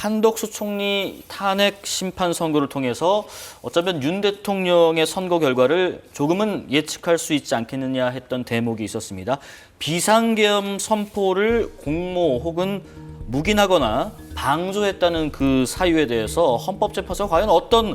한덕수 총리 탄핵 심판 선고를 통해서 어쩌면 윤 대통령의 선거 결과를 조금은 예측할 수 있지 않겠느냐 했던 대목이 있었습니다. 비상계엄 선포를 공모 혹은 묵인하거나 방조했다는 그 사유에 대해서 헌법재판소가 과연 어떤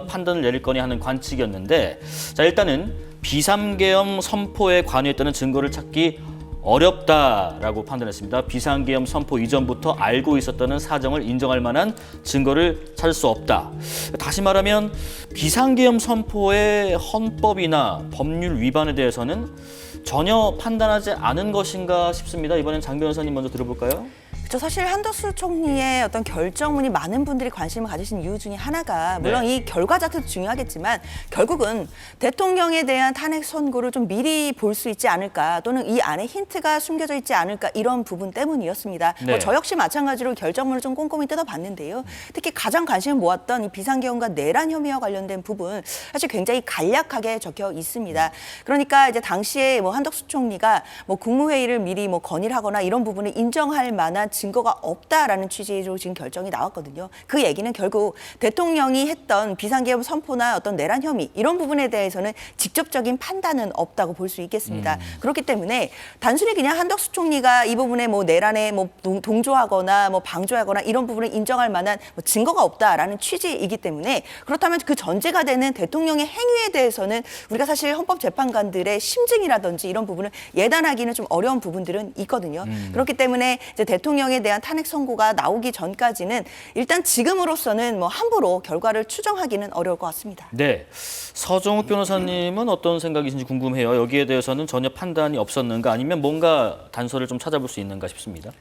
판단을 내릴 거냐 하는 관측이었는데, 자, 일단은 비상계엄 선포에 관여했다는 증거를 찾기 어렵다라고 판단했습니다. 비상계엄 선포 이전부터 알고 있었다는 사정을 인정할 만한 증거를 찾을 수 없다. 다시 말하면 비상계엄 선포의 헌법이나 법률 위반에 대해서는 전혀 판단하지 않은 것인가 싶습니다. 이번엔 장 변호사님 먼저 들어볼까요? 사실 한덕수 총리의 어떤 결정문이 많은 분들이 관심을 가지신 이유 중에 하나가 물론 이 결과 자체도 중요하겠지만 결국은 대통령에 대한 탄핵 선고를 좀 미리 볼 수 있지 않을까, 또는 이 안에 힌트가 숨겨져 있지 않을까, 이런 부분 때문이었습니다. 네. 저 역시 마찬가지로 결정문을 좀 꼼꼼히 뜯어봤는데요. 특히 가장 관심을 모았던 이 비상계엄과 내란 혐의와 관련된 부분 사실 굉장히 간략하게 적혀 있습니다. 그러니까 이제 당시에 한덕수 총리가 국무회의를 미리 건의하거나 이런 부분을 인정할 만한 증거가 없다라는 취지로 지금 결정이 나왔거든요. 그 얘기는 결국 대통령이 했던 비상계엄 선포나 어떤 내란 혐의 이런 부분에 대해서는 직접적인 판단은 없다고 볼 수 있겠습니다. 그렇기 때문에 단순히 그냥 한덕수 총리가 이 부분에 내란에 동조하거나 방조하거나 이런 부분을 인정할 만한 증거가 없다라는 취지이기 때문에, 그렇다면 그 전제가 되는 대통령의 행위에 대해서는 우리가 사실 헌법재판관들의 심증이라든지 이런 부분을 예단하기는 좀 어려운 부분들은 있거든요. 그렇기 때문에 이제 대통령에 대한 탄핵 선고가 나오기 전까지는 일단 지금으로서는 함부로 결과를 추정하기는 어려울 것 같습니다. 네, 서정욱 변호사님은 어떤 생각이신지 궁금해요. 여기에 대해서는 전혀 판단이 없었는가, 아니면 뭔가 단서를 좀 찾아볼 수 있는가 싶습니다.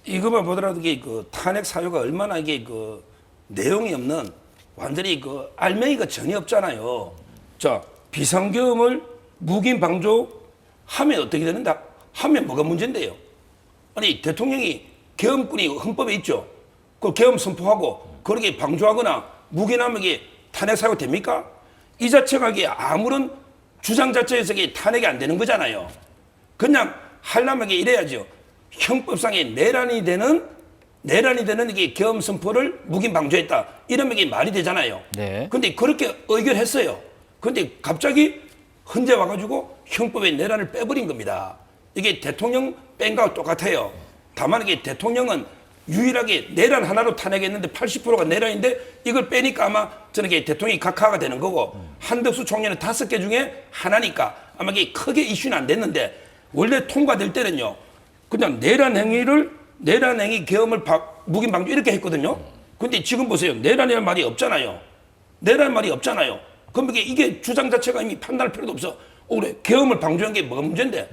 이것만 보더라도 이게 탄핵 사유가 얼마나 이게 내용이 없는, 완전히 알맹이가 전혀 없잖아요. 자, 비상계엄을 묵인 방조하면 어떻게 되는다? 하면 뭐가 문제인데요? 아니, 대통령이 계엄권이 헌법에 있죠. 그 계엄 선포하고 그렇게 방조하거나 묵인하면 이게 탄핵 사유가 됩니까? 이 자체가 이게 아무런 주장 자체에서 이게 탄핵이 안 되는 거잖아요. 그냥 하려면 이게 이래야죠. 형법상의 내란이 되는 이게 계엄 선포를 묵인 방조했다. 이러면 이게 말이 되잖아요. 네. 근데 그렇게 의결했어요. 근데 갑자기 헌재 와가지고 형법의 내란을 빼버린 겁니다. 이게 대통령 뺀 거와 똑같아요. 다만 이게 대통령은 유일하게 내란 하나로 탄핵했는데 80%가 내란인데 이걸 빼니까 아마 저는 이게 대통령이 각하가 되는 거고, 한덕수 총리는 5개 중에 하나니까 아마 이게 크게 이슈는 안 됐는데, 원래 통과될 때는요 그냥 내란 행위 계엄을 묵인 방조 이렇게 했거든요. 근데 지금 보세요. 내란이라는 말이 없잖아요. 내란 말이 없잖아요. 그럼 이게 주장 자체가 이미 판단할 필요도 없어. 그래, 계엄을 방조한 게 뭐가 문제인데?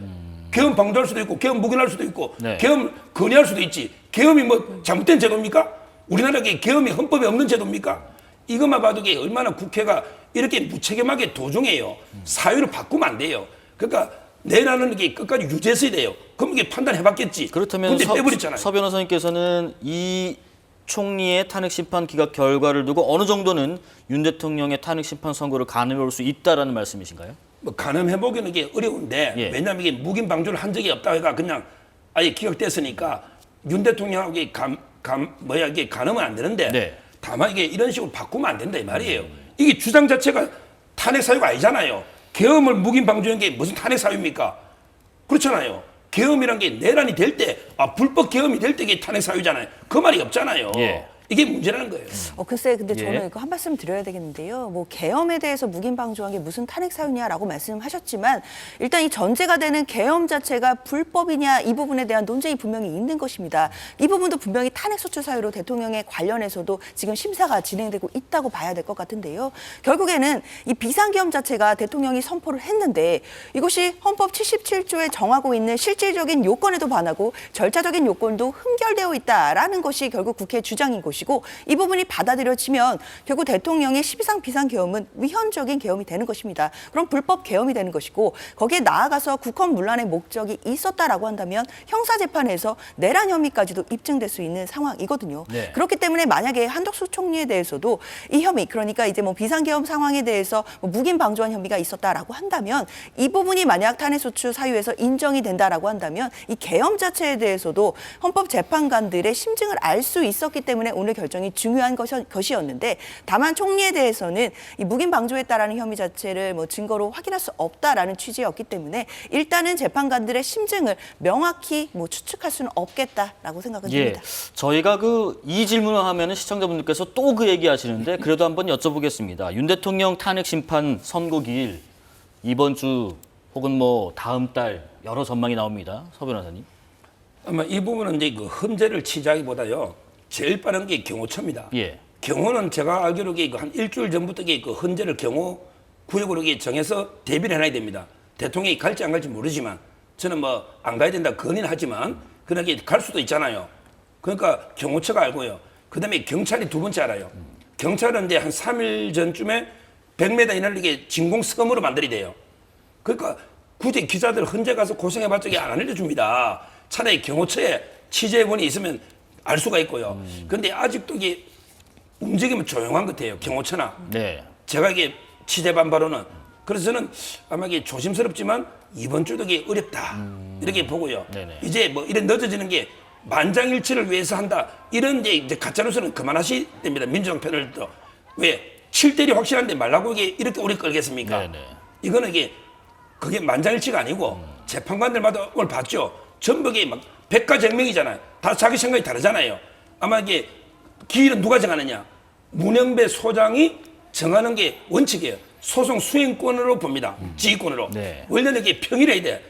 계엄 방조할 수도 있고 계엄 묵인할 수도 있고 계엄 건의할 수도 있지. 계엄이 잘못된 제도입니까? 우리나라에 계엄이 헌법에 없는 제도입니까? 이것만 봐도 이게 얼마나 국회가 이렇게 무책임하게 도중해요. 사유를 바꾸면 안 돼요. 그러니까 내란은 이게 끝까지 유지했어야 돼요. 그럼 이게 판단해봤겠지. 그렇다면 근데 빼버렸잖아요. 서 변호사님께서는 이 총리의 탄핵 심판 기각 결과를 두고 어느 정도는 윤 대통령의 탄핵 심판 선고를 가늠해볼 수 있다라는 말씀이신가요? 가늠해보기는 이게 어려운데, 왜냐하면 이게 묵인 방조를 한 적이 없다 해가 그냥 아예 기각됐으니까 윤 대통령하고 이게 이게 가늠은 안 되는데, 다만 이게 이런 식으로 바꾸면 안 된다 이 말이에요. 이게 주장 자체가 탄핵 사유가 아니잖아요. 계엄을 묵인 방조한 게 무슨 탄핵 사유입니까? 그렇잖아요. 계엄이란 게 내란이 될 때, 불법 계엄이 될 때 이게 탄핵 사유잖아요. 그 말이 없잖아요. 이게 문제라는 거예요. 글쎄, 근데 저는 이거 한 말씀 드려야 되겠는데요. 계엄에 대해서 묵인 방조한 게 무슨 탄핵 사유냐라고 말씀하셨지만, 일단 이 전제가 되는 계엄 자체가 불법이냐 이 부분에 대한 논쟁이 분명히 있는 것입니다. 이 부분도 분명히 탄핵 소추 사유로 대통령에 관련해서도 지금 심사가 진행되고 있다고 봐야 될 것 같은데요. 결국에는 이 비상계엄 자체가 대통령이 선포를 했는데, 이것이 헌법 77조에 정하고 있는 실질적인 요건에도 반하고 절차적인 요건도 흠결되어 있다라는 것이 결국 국회의 주장인 것이고, 이 부분이 받아들여지면 결국 대통령의 12상 비상계엄은 위헌적인 계엄이 되는 것입니다. 그럼 불법 계엄이 되는 것이고, 거기에 나아가서 국헌 문란의 목적이 있었다라고 한다면 형사재판에서 내란 혐의까지도 입증될 수 있는 상황이거든요. 그렇기 때문에 만약에 한덕수 총리에 대해서도 이 혐의, 그러니까 이제 비상계엄 상황에 대해서 묵인 방조한 혐의가 있었다라고 한다면, 이 부분이 만약 탄핵소추 사유에서 인정이 된다라고 한다면 이 계엄 자체에 대해서도 헌법재판관들의 심증을 알 수 있었기 때문에 오늘 오늘 결정이 중요한 것이었는데 다만 총리에 대해서는 이 묵인 방조했다라는 혐의 자체를 뭐 증거로 확인할 수 없다라는 취지였기 때문에 일단은 재판관들의 심증을 명확히 뭐 추측할 수는 없겠다라고 생각은 듭니다. 저희가 이 질문을 하면은 시청자분들께서 또 그 얘기하시는데 그래도 한번 여쭤보겠습니다. 윤 대통령 탄핵 심판 선고 기일 이번 주 혹은 뭐 다음 달 여러 전망이 나옵니다. 서 변호사님. 아마 이 부분은 이제 그 흠제를 치자기보다요. 제일 빠른 게 경호처입니다. 예. 경호는 제가 알기로 한 일주일 전부터 그 헌재를 경호 구역으로 정해서 대비를 해놔야 됩니다. 대통령이 갈지 안 갈지 모르지만 저는 뭐 안 가야 된다 건의는 하지만 그러나 갈 수도 있잖아요. 그러니까 경호처가 알고요. 그다음에 경찰이 두 번째 알아요. 경찰은 이제 한 3일 전쯤에 100m 이내를 이게 진공섬으로 만들어야 돼요. 그러니까 굳이 기자들 헌재 가서 고생해봤자 안 알려줍니다. 차라리 경호처에 취재원이 있으면 알 수가 있고요. 그런데 아직도 이게 움직이면 조용한 것 같아요. 경호처나. 네. 제가 이게 취재반 바로는 그래서 저는 아마 이게 조심스럽지만 이번 주도 이게 어렵다 이렇게 보고요. 네네. 이제 뭐 이런 늦어지는 게 만장일치를 위해서 한다 이런 이제 가짜뉴스는 그만하셔야 됩니다. 민주당 편을도 왜 7대리 확실한데 말라고 이게 이렇게 오래 끌겠습니까? 네네. 이거는 이게 그게 만장일치가 아니고 재판관들마다 오늘 봤죠. 전부 이게 막 백가쟁명이잖아요. 다 자기 생각이 다르잖아요. 아마 이게 기일은 누가 정하느냐? 문영배 소장이 정하는 게 원칙이에요. 소송 수행권으로 봅니다. 지휘권으로. 네. 원래는 이게 평일해야 돼.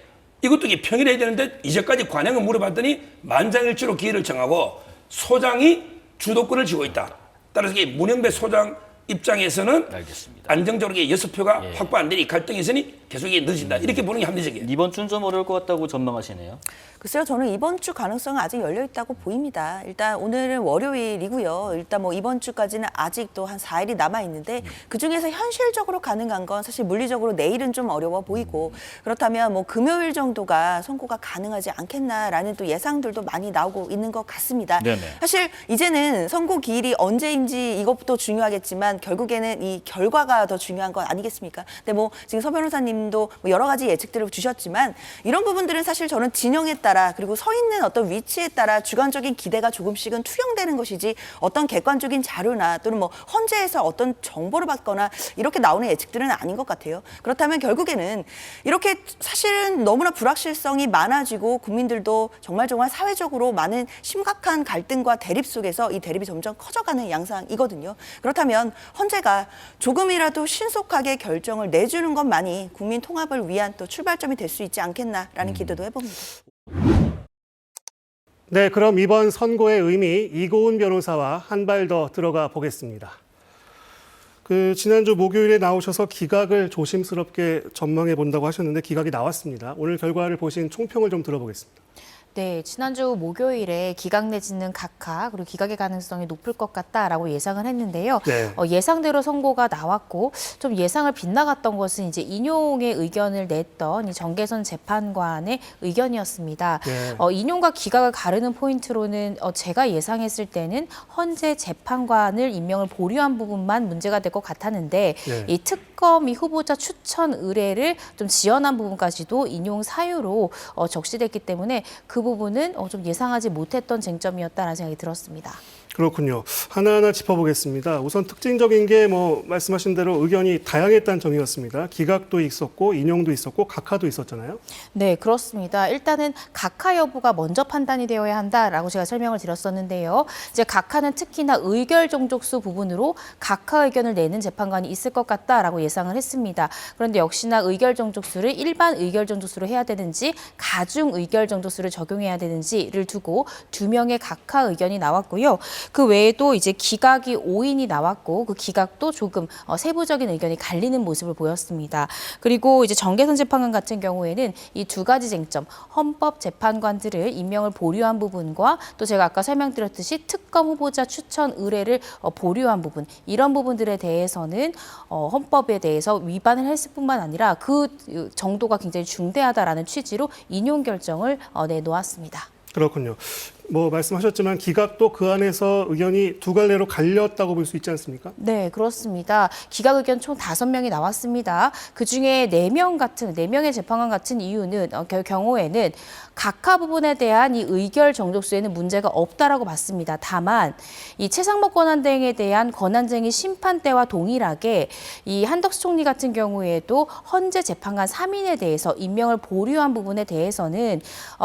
이것도 이게 평일해야 되는데 이제까지 관행을 물어봤더니 만장일치로 기일을 정하고 소장이 주도권을 쥐고 있다. 따라서 이게 문영배 소장 입장에서는 알겠습니다. 안정적으로 6표가 확보 안 되니 갈등이 있으니 계속 이게 늦어진다. 이렇게 보는 게 합리적이에요. 이번 주는 좀 어려울 것 같다고 전망하시네요. 글쎄요, 저는 이번 주 가능성은 아직 열려 있다고 보입니다. 일단 오늘은 월요일이고요. 일단 뭐 이번 주까지는 아직도 한 4일이 남아 있는데 그 중에서 현실적으로 가능한 건 사실 물리적으로 내일은 좀 어려워 보이고 그렇다면 뭐 금요일 정도가 선고가 가능하지 않겠나라는 또 예상들도 많이 나오고 있는 것 같습니다. 네네. 사실 이제는 선고 기일이 언제인지 이것도 중요하겠지만 결국에는 이 결과가 더 중요한 건 아니겠습니까? 근데 뭐 지금 서 변호사님도 뭐 여러 가지 예측들을 주셨지만 이런 부분들은 사실 저는 진영에 따라 그리고 서 있는 어떤 위치에 따라 주관적인 기대가 조금씩은 투영되는 것이지 어떤 객관적인 자료나 또는 뭐 헌재에서 어떤 정보를 받거나 이렇게 나오는 예측들은 아닌 것 같아요. 그렇다면 결국에는 이렇게 사실은 너무나 불확실성이 많아지고 국민들도 정말 사회적으로 많은 심각한 갈등과 대립 속에서 이 대립이 점점 커져가는 양상이거든요. 그렇다면 헌재가 조금이라도 신속하게 결정을 내주는 것만이 국민 통합을 위한 또 출발점이 될 수 있지 않겠나라는 기대도 해봅니다. 네, 그럼 이번 선고의 의미 이고은 변호사와 한 발 더 들어가 보겠습니다. 지난주 목요일에 나오셔서 기각을 조심스럽게 전망해 본다고 하셨는데 기각이 나왔습니다. 오늘 결과를 보신 총평을 좀 들어보겠습니다. 네, 지난주 목요일에 기각 내지는 각하 그리고 기각의 가능성이 높을 것 같다라고 예상을 했는데요. 네. 예상대로 선고가 나왔고 좀 예상을 빗나갔던 것은 이제 인용의 의견을 냈던 이 정계선 재판관의 의견이었습니다. 네. 인용과 기각을 가르는 포인트로는 제가 예상했을 때는 헌재 재판관을 임명을 보류한 부분만 문제가 될 것 같았는데 네. 이 특검이 후보자 추천 의뢰를 좀 지연한 부분까지도 인용 사유로 적시됐기 때문에 그 부분은 좀 예상하지 못했던 쟁점이었다라는 생각이 들었습니다. 그렇군요. 하나하나 짚어보겠습니다. 우선 특징적인 게 말씀하신 대로 의견이 다양했다는 점이었습니다. 기각도 있었고 인용도 있었고 각하도 있었잖아요. 네, 그렇습니다. 일단은 각하 여부가 먼저 판단이 되어야 한다라고 제가 설명을 드렸었는데요. 이제 각하는 특히나 의결 종족수 부분으로 각하 의견을 내는 재판관이 있을 것 같다라고 예상을 했습니다. 그런데 역시나 의결 종족수를 일반 의결 종족수로 해야 되는지 가중 의결 종족수를 적용해야 되는지를 두고 2명의 각하 의견이 나왔고요. 그 외에도 이제 기각이 5인이 나왔고 그 기각도 조금 세부적인 의견이 갈리는 모습을 보였습니다. 그리고 이제 정계선 재판관 같은 경우에는 이 두 가지 쟁점, 헌법 재판관들을 임명을 보류한 부분과 또 제가 아까 설명드렸듯이 특검 후보자 추천 의뢰를 보류한 부분, 이런 부분들에 대해서는 헌법에 대해서 위반을 했을 뿐만 아니라 그 정도가 굉장히 중대하다라는 취지로 인용 결정을 내놓았습니다. 그렇군요. 뭐 말씀하셨지만 기각도 그 안에서 의견이 두 갈래로 갈렸다고 볼 수 있지 않습니까? 네, 그렇습니다. 기각 의견 총 5명이 나왔습니다. 그중에 4명의 재판관 같은 이유는 경우에는 각하 부분에 대한 이 의결 정족수에는 문제가 없다라고 봤습니다. 다만 이 최상목 권한대행에 대한 권한쟁의 심판대와 동일하게 이 한덕수 총리 같은 경우에도 헌재 재판관 3인에 대해서 임명을 보류한 부분에 대해서는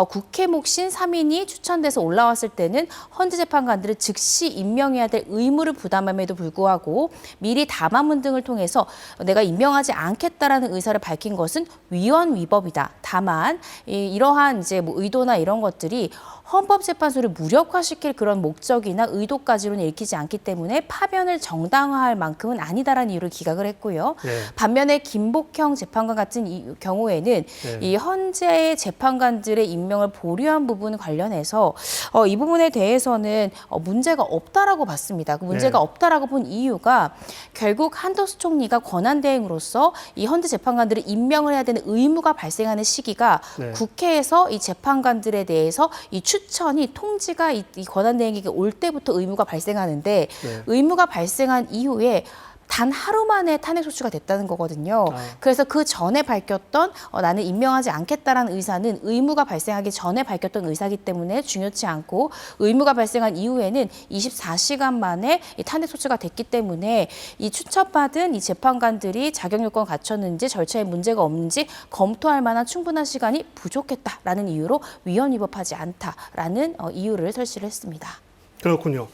국회 몫인 3인이 추천돼서 올라왔을 때는 헌재 재판관들을 즉시 임명해야 될 의무를 부담함에도 불구하고 미리 담화문 등을 통해서 내가 임명하지 않겠다라는 의사를 밝힌 것은 위헌 위법이다. 다만 이러한 이제 뭐 의도나 이런 것들이 헌법재판소를 무력화시킬 그런 목적이나 의도까지로는 읽히지 않기 때문에 파변을 정당화할 만큼은 아니다라는 이유를 기각을 했고요. 네. 반면에 김복형 재판관 같은 경우에는 이 헌재 재판관들의 임명을 보류한 부분 관련해서 이 부분에 대해서는 문제가 없다라고 봤습니다. 그 문제가 네. 없다라고 본 이유가 결국 한덕수 총리가 권한대행으로서 이 헌재 재판관들을 임명을 해야 되는 의무가 발생하는 시기가 네. 국회에서 이 재판관들에 대해서 이 추천이 통지가 이 권한대행에게 올 때부터 의무가 발생하는데 네. 의무가 발생한 이후에 단 하루 만에 탄핵 소추가 됐다는 거거든요. 그래서 그 전에 밝혔던 나는 임명하지 않겠다라는 의사는 의무가 발생하기 전에 밝혔던 의사이기 때문에 중요치 않고 의무가 발생한 이후에는 24시간 만에 이 탄핵 소추가 됐기 때문에 이 추천받은 이 재판관들이 자격 요건 갖췄는지 절차에 문제가 없는지 검토할 만한 충분한 시간이 부족했다라는 이유로 위헌 위법하지 않다라는 이유를 설치를 했습니다. 그렇군요.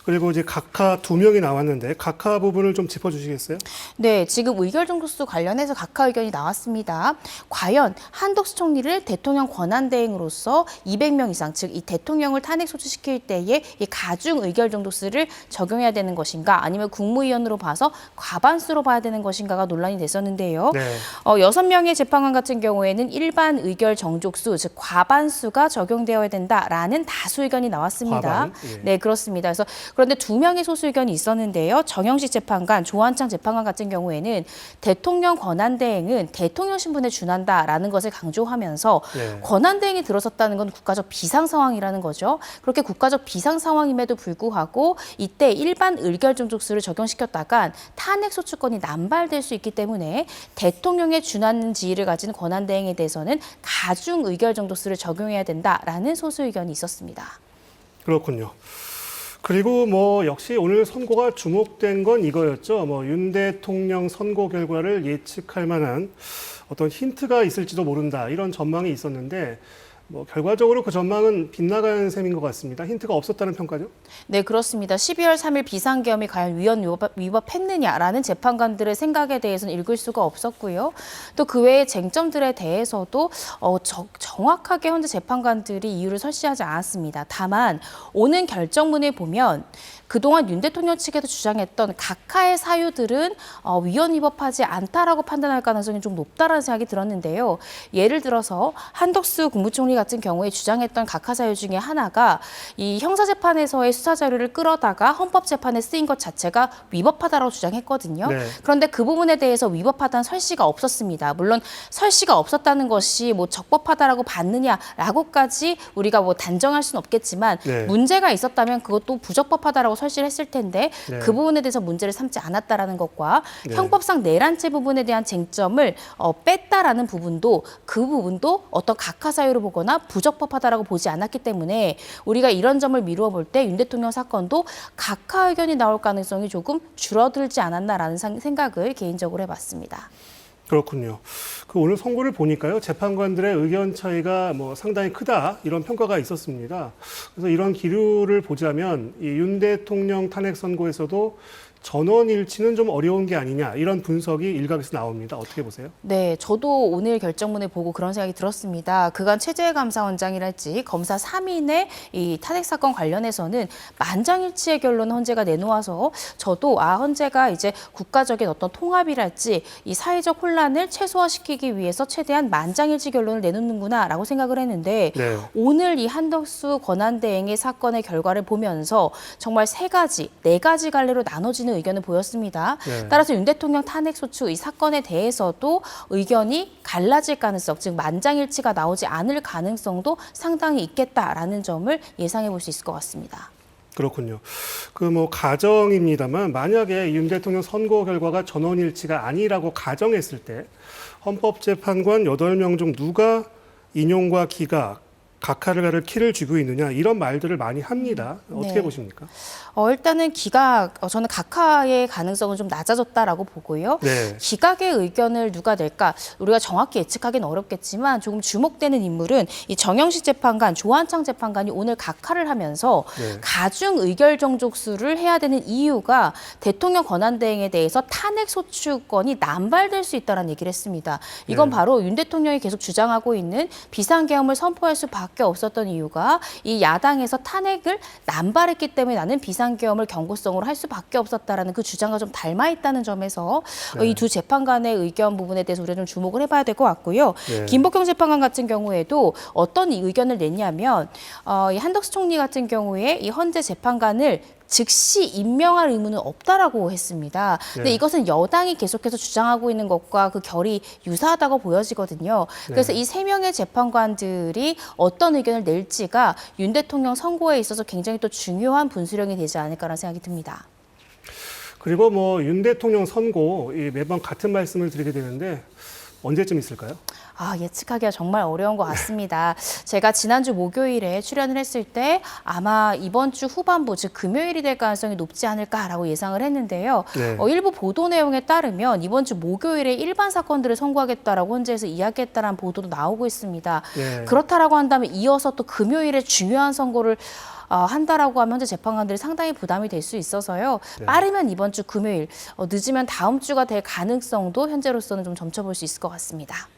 그리고 이제 각하 2명이 나왔는데 각하 부분을 좀 짚어주시겠어요? 네, 지금 의결 정족수 관련해서 각하 의견이 나왔습니다. 과연 한덕수 총리를 대통령 권한대행으로서 200명 이상, 즉 이 대통령을 탄핵 소추시킬 때에 이 가중 의결 정족수를 적용해야 되는 것인가, 아니면 국무위원으로 봐서 과반수로 봐야 되는 것인가가 논란이 됐었는데요. 네. 6명의 재판관 같은 경우에는 일반 의결 정족수, 즉 과반수가 적용되어야 된다라는 다수 의견이 나왔습니다. 과반? 예. 네, 그렇습니다. 그래서 그런데 2명의 소수 의견이 있었는데요. 정영식 재판관, 조한창 재판관 같은 경우에는 대통령 권한대행은 대통령 신분에 준한다라는 것을 강조하면서 네. 권한대행이 들어섰다는 건 국가적 비상 상황이라는 거죠. 그렇게 국가적 비상 상황임에도 불구하고 이때 일반 의결 정족수를 적용시켰다간 탄핵 소추권이 남발될 수 있기 때문에 대통령에 준하는 지위를 가진 권한대행에 대해서는 가중 의결 정족수를 적용해야 된다라는 소수 의견이 있었습니다. 그렇군요. 그리고 뭐 역시 오늘 선고가 주목된 건 이거였죠. 뭐 윤 대통령 선고 결과를 예측할 만한 어떤 힌트가 있을지도 모른다 이런 전망이 있었는데 뭐 결과적으로 그 전망은 빗나간 셈인 것 같습니다. 힌트가 없었다는 평가죠? 네, 그렇습니다. 12월 3일 비상계엄이 과연 위헌 위법했느냐라는 재판관들의 생각에 대해서는 읽을 수가 없었고요. 또 그 외의 쟁점들에 대해서도 정확하게 현재 재판관들이 이유를 설치하지 않았습니다. 다만 오는 결정문을 보면 그동안 윤 대통령 측에서 주장했던 각하의 사유들은 위헌 위법하지 않다라고 판단할 가능성이 좀 높다라는 생각이 들었는데요. 예를 들어서 한덕수 국무총리 같은 경우에 주장했던 각하 사유 중에 하나가 이 형사재판에서의 수사 자료를 끌어다가 헌법재판에 쓰인 것 자체가 위법하다라고 주장했거든요. 네. 그런데 그 부분에 대해서 위법하다는 설시가 없었습니다. 물론 설시가 없었다는 것이 뭐 적법하다라고 봤느냐라고까지 우리가 뭐 단정할 수는 없겠지만 네. 문제가 있었다면 그것도 부적법하다라고 설치를 했을 텐데 네. 그 부분에 대해서 문제를 삼지 않았다라는 것과 네. 형법상 내란죄 부분에 대한 쟁점을 뺐다라는 부분도 그 부분도 어떤 각하 사유로 보거나 부적법하다라고 보지 않았기 때문에 우리가 이런 점을 미루어 볼 때 윤 대통령 사건도 각하 의견이 나올 가능성이 조금 줄어들지 않았나라는 생각을 개인적으로 해봤습니다. 그렇군요. 그 오늘 선고를 보니까요, 재판관들의 의견 차이가 뭐 상당히 크다 이런 평가가 있었습니다. 그래서 이런 기류를 보자면 이 윤 대통령 탄핵 선고에서도 전원 일치는 좀 어려운 게 아니냐 이런 분석이 일각에서 나옵니다. 어떻게 보세요? 네, 저도 오늘 결정문을 보고 그런 생각이 들었습니다. 그간 최재해 감사원장이랄지 검사 3인의 이 탄핵 사건 관련해서는 만장일치의 결론을 헌재가 내놓아서 저도 헌재가 이제 국가적인 어떤 통합이랄지 이 사회적 혼란을 최소화시키기 위해서 최대한 만장일치 결론을 내놓는구나라고 생각을 했는데 네. 오늘 이 한덕수 권한대행의 사건의 결과를 보면서 정말 네 가지 갈래로 나눠지는 의견을 보였습니다. 네. 따라서 윤 대통령 탄핵 소추 이 사건에 대해서도 의견이 갈라질 가능성, 즉 만장일치가 나오지 않을 가능성도 상당히 있겠다라는 점을 예상해 볼 수 있을 것 같습니다. 그렇군요. 그 뭐 가정입니다만 만약에 윤 대통령 선고 결과가 전원일치가 아니라고 가정했을 때 헌법재판관 8명 중 누가 인용과 기각, 각하를 키를 쥐고 있느냐 이런 말들을 많이 합니다. 어떻게 네. 보십니까? 일단은 저는 각하의 가능성은 좀 낮아졌다라고 보고요. 네. 기각의 의견을 누가 낼까? 우리가 정확히 예측하기는 어렵겠지만 조금 주목되는 인물은 이 정영식 재판관, 조한창 재판관이 오늘 각하를 하면서 네. 가중 의결 정족수를 해야 되는 이유가 대통령 권한대행에 대해서 탄핵 소추권이 남발될 수 있다는 얘기를 했습니다. 이건 네. 바로 윤 대통령이 계속 주장하고 있는 비상계엄을 선포할 수밖에 없었던 이유가 이 야당에서 탄핵을 남발했기 때문에 나는 비상계엄을 경고성으로 할 수밖에 없었다라는 그 주장과 좀 닮아 있다는 점에서 네. 이 두 재판관의 의견 부분에 대해서 우리가 좀 주목을 해봐야 될 것 같고요. 네. 김복경 재판관 같은 경우에도 어떤 의견을 냈냐면 이 한덕수 총리 같은 경우에 이 헌재 재판관을 즉시 임명할 의무는 없다라고 했습니다. 근데 네. 이것은 여당이 계속해서 주장하고 있는 것과 그 결이 유사하다고 보여지거든요. 그래서 네. 이 3명의 재판관들이 어떤 의견을 낼지가 윤 대통령 선고에 있어서 굉장히 또 중요한 분수령이 되지 않을까라는 생각이 듭니다. 그리고 뭐 윤 대통령 선고 매번 같은 말씀을 드리게 되는데 언제쯤 있을까요? 예측하기가 정말 어려운 것 같습니다. 제가 지난주 목요일에 출연을 했을 때 아마 이번 주 후반부, 즉 금요일이 될 가능성이 높지 않을까라고 예상을 했는데요. 네. 일부 보도 내용에 따르면 이번 주 목요일에 일반 사건들을 선고하겠다라고 헌재에서 이야기했다라는 보도도 나오고 있습니다. 네. 그렇다라고 한다면 이어서 또 금요일에 중요한 선고를 한다라고 하면 현재 재판관들이 상당히 부담이 될 수 있어서요. 네. 빠르면 이번 주 금요일, 늦으면 다음 주가 될 가능성도 현재로서는 좀 점쳐볼 수 있을 것 같습니다.